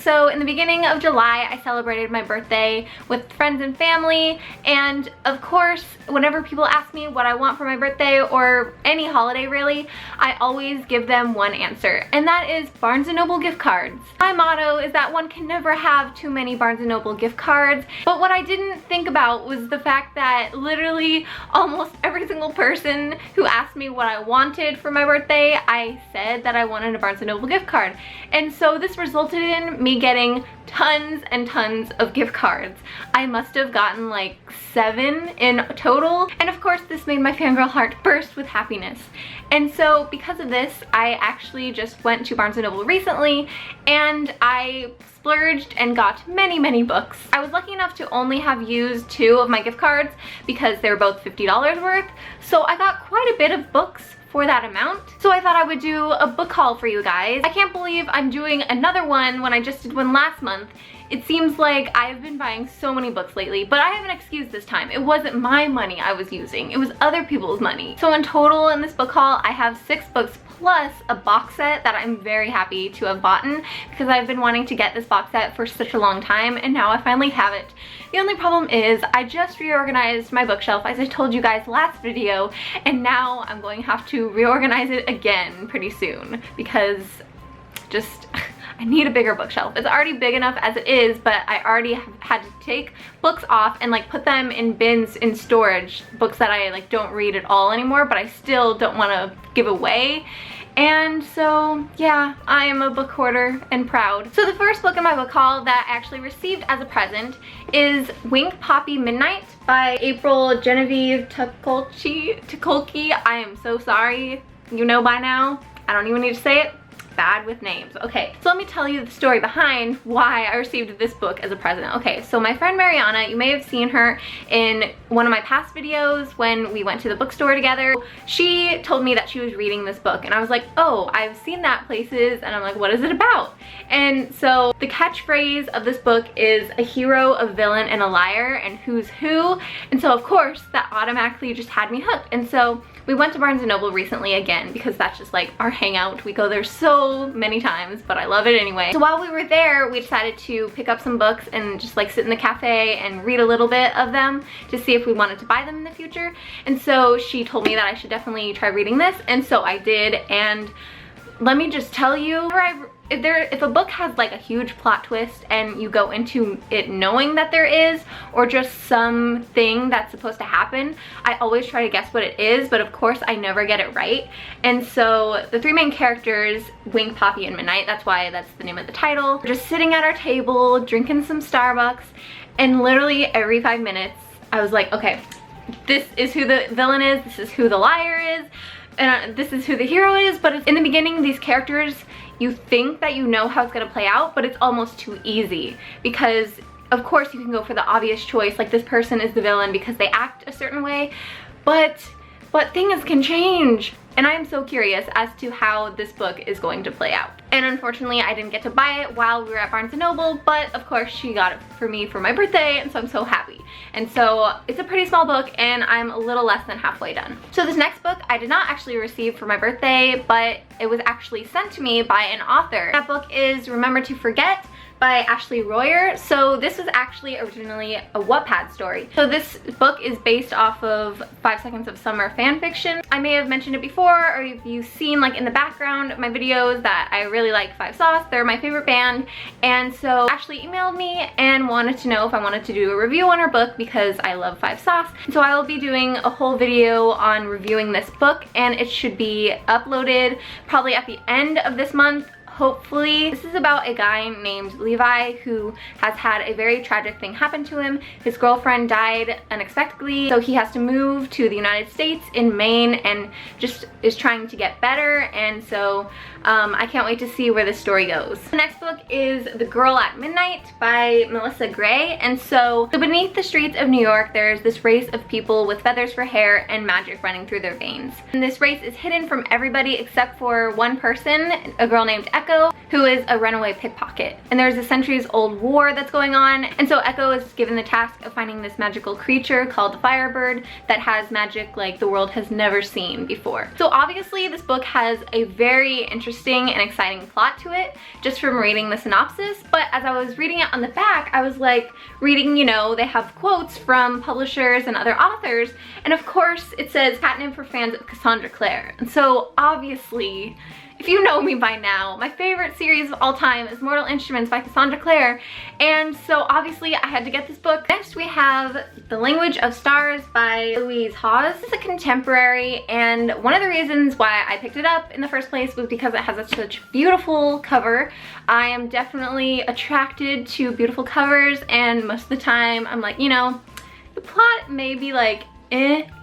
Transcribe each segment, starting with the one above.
So in the beginning of July, I celebrated my birthday with friends and family, and of course, whenever people ask me what I want for my birthday or any holiday really, I always give them one answer, and that is Barnes & Noble gift cards. My motto is that one can never have too many Barnes & Noble gift cards, but what I didn't think about was the fact that literally almost every single person who asked me what I wanted for my birthday, I said that I wanted a Barnes & Noble gift card. And so this resulted in me getting tons and tons of gift cards. I must have gotten like 7 in total, and of course this made my fangirl heart burst with happiness. And so because of this, I actually just went to Barnes & Noble recently and I splurged and got many books. I was lucky enough to only have used 2 of my gift cards because they were both $50 worth, so I got quite a bit of books for that amount. So I thought I would do a book haul for you guys. I can't believe I'm doing another one when I just did one last month. It seems like I've been buying so many books lately, but I have an excuse this time. It wasn't my money I was using, it was other people's money. So in total in this book haul, I have 6 books plus a box set that I'm very happy to have bought because I've been wanting to get this box set for such a long time, and now I finally have it. The only problem is I just reorganized my bookshelf as I told you guys last video, and now I'm going to have to reorganize it again pretty soon because just I need a bigger bookshelf. It's already big enough as it is, but I already had to take books off and like put them in bins in storage, books that I like don't read at all anymore, but I still don't want to give away. And so yeah, I am a book hoarder and proud. So the first book in my book haul that I actually received as a present is Wink Poppy Midnight by April Genevieve Tukolke. I am so sorry. You know by now. I don't even need to say it. Bad with names. Okay, so let me tell you the story behind why I received this book as a present. Okay, so my friend Mariana, you may have seen her in one of my past videos when we went to the bookstore together. She told me that she was reading this book and I was like, oh, I've seen that places, and I'm like, what is it about? And so the catchphrase of this book is a hero, a villain, and a liar, and who's who. And so of course that automatically just had me hooked. And so we went to Barnes & Noble recently again because that's just like our hangout. We go there so many times, but I love it anyway. So while we were there, we decided to pick up some books and just like sit in the cafe and read a little bit of them to see if we wanted to buy them in the future. And so she told me that I should definitely try reading this, and so I did. And let me just tell you, if a book has like a huge plot twist and you go into it knowing that there is, or just something that's supposed to happen, I always try to guess what it is, but of course I never get it right. And so the 3 main characters, Wink, Poppy, and Midnight, that's why that's the name of the title, we're just sitting at our table drinking some Starbucks, and literally every 5 minutes I was like, okay, this is who the villain is, this is who the liar is, and this is who the hero is. But in the beginning, these characters, you think that you know how it's gonna play out, but it's almost too easy because of course you can go for the obvious choice, like this person is the villain because they act a certain way, but things can change. And I am so curious as to how this book is going to play out. And unfortunately, I didn't get to buy it while we were at Barnes & Noble, but of course she got it for me for my birthday, and so I'm so happy. And so it's a pretty small book, and I'm a little less than halfway done. So this next book I did not actually receive for my birthday, but it was actually sent to me by an author. That book is Remember to Forget by Ashley Royer. So this was actually originally a Wattpad story. So this book is based off of 5 Seconds of Summer fan fiction. I may have mentioned it before, or if you've seen like in the background of my videos that I really like 5 Sauce. They're my favorite band. And so Ashley emailed me and wanted to know if I wanted to do a review on her book because I love 5 Sauce. So I will be doing a whole video on reviewing this book, and it should be uploaded probably at the end of this month, hopefully. This is about a guy named Levi who has had a very tragic thing happen to him. His girlfriend died unexpectedly, so he has to move to the United States in Maine and just is trying to get better. And so I can't wait to see where this story goes. The next book is The Girl at Midnight by Melissa Gray. And so beneath the streets of New York, there's this race of people with feathers for hair and magic running through their veins. And this race is hidden from everybody except for one person, a girl named Echo, who is a runaway pickpocket. And there's a centuries-old war that's going on, and so Echo is given the task of finding this magical creature called the Firebird that has magic like the world has never seen before. So obviously this book has a very interesting and exciting plot to it, just from reading the synopsis, but as I was reading it on the back, I was like reading, you know, they have quotes from publishers and other authors, and of course it says catnip for fans of Cassandra Clare. And so obviously, if you know me by now, my favorite series of all time is Mortal Instruments by Cassandra Clare, and so obviously I had to get this book. Next we have The Language of Stars by Louise Hawes. This is a contemporary, and one of the reasons why I picked it up in the first place was because it has such a beautiful cover. I am definitely attracted to beautiful covers, and most of the time I'm like, you know, the plot may be like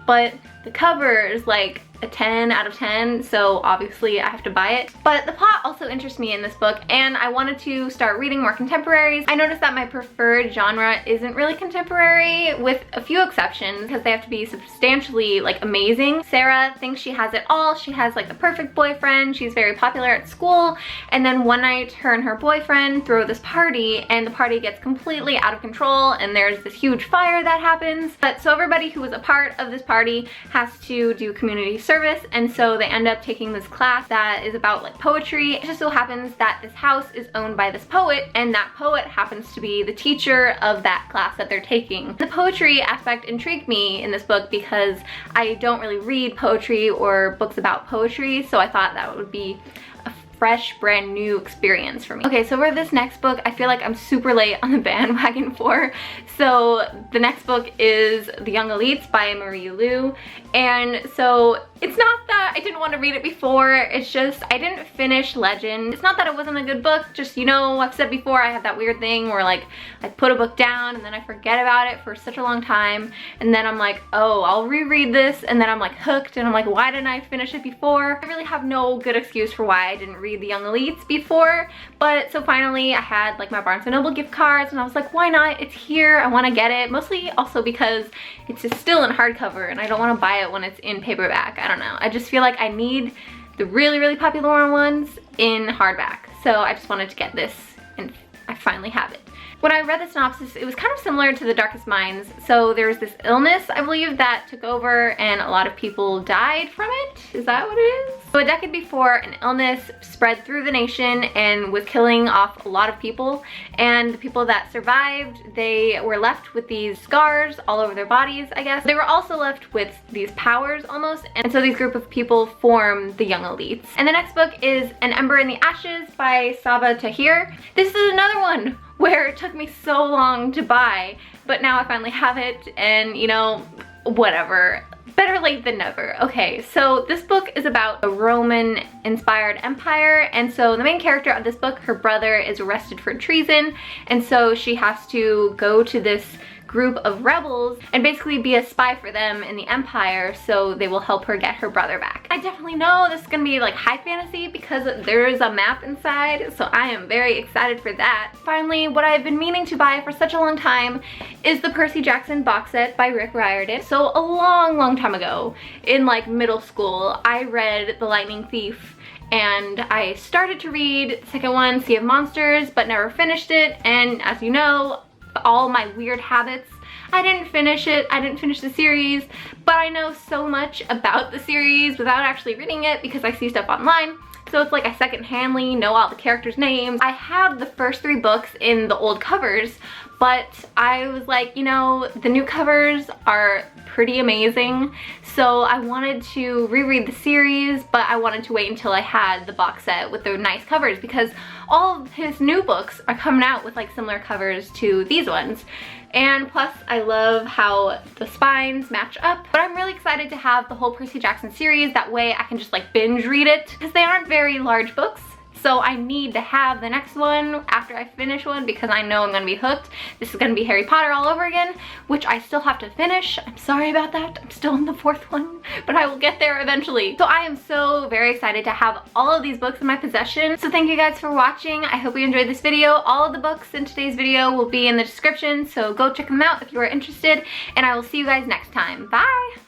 but the cover is like a 10 out of 10, so obviously I have to buy it. But the plot also interests me in this book, and I wanted to start reading more contemporaries. I noticed that my preferred genre isn't really contemporary, with a few exceptions, because they have to be substantially like amazing. Sarah thinks she has it all. She has like the perfect boyfriend, she's very popular at school, and then one night her and her boyfriend throw this party, and the party gets completely out of control, and there's this huge fire that happens. But so everybody who was a part of this party has to do community service, and so they end up taking this class that is about like poetry. It just so happens that this house is owned by this poet, and that poet happens to be the teacher of that class that they're taking. The poetry aspect intrigued me in this book because I don't really read poetry or books about poetry, so I thought that would be a fresh, brand new experience for me. Okay, so for this next book, I feel like I'm super late on the bandwagon for. So the next book is The Young Elites by Marie Lu, and so it's not that I didn't want to read it before, it's just I didn't finish Legend. It's not that it wasn't a good book, just, you know, I've said before, I have that weird thing where like I put a book down and then I forget about it for such a long time, and then I'm like, oh, I'll reread this, and then I'm like hooked, and I'm like, why didn't I finish it before? I really have no good excuse for why I didn't read The Young Elites before, but so finally I had like my Barnes & Noble gift cards, and I was like, why not? It's here, I want to get it, mostly also because it's just still in hardcover and I don't want to buy it when it's in paperback. I don't know, I just feel like I need the really, really popular ones in hardback, so I just wanted to get this, and I finally have it. When I read the synopsis, it was kind of similar to The Darkest Minds. So there was this illness, I believe, that took over and a lot of people died from it. Is that what it is? So a decade before, an illness spread through the nation and was killing off a lot of people. And the people that survived, they were left with these scars all over their bodies, I guess. They were also left with these powers almost. And so these group of people form the Young Elites. And the next book is An Ember in the Ashes by Saba Tahir. This is another one where it took me so long to buy, but now I finally have it, and you know, whatever. Better late than never. Okay, so this book is about a Roman-inspired empire, and so the main character of this book, her brother, is arrested for treason, and so she has to go to this group of rebels and basically be a spy for them in the empire, so they will help her get her brother back. I definitely know this is gonna be like high fantasy because there is a map inside, so I am very excited for that. Finally, what I've been meaning to buy for such a long time is the Percy Jackson Box Set by Rick Riordan. So a long time ago, in like middle school, I read The Lightning Thief, and I started to read the second one, Sea of Monsters, but never finished it, and as you know, all my weird habits, I didn't finish it. I didn't finish the series, but I know so much about the series without actually reading it because I see stuff online. So it's like I secondhandly know all the characters' names. I have the first 3 books in the old covers, but I was like, you know, the new covers are pretty amazing, so I wanted to reread the series, but I wanted to wait until I had the box set with the nice covers because all of his new books are coming out with like similar covers to these ones. And plus I love how the spines match up. But I'm really excited to have the whole Percy Jackson series, that way I can just like binge read it because they aren't very large books. So I need to have the next one after I finish one because I know I'm gonna be hooked. This is gonna be Harry Potter all over again, which I still have to finish. I'm sorry about that. I'm still in the 4th one, but I will get there eventually. So I am so very excited to have all of these books in my possession. So thank you guys for watching. I hope you enjoyed this video. All of the books in today's video will be in the description, so go check them out if you are interested, and I will see you guys next time. Bye!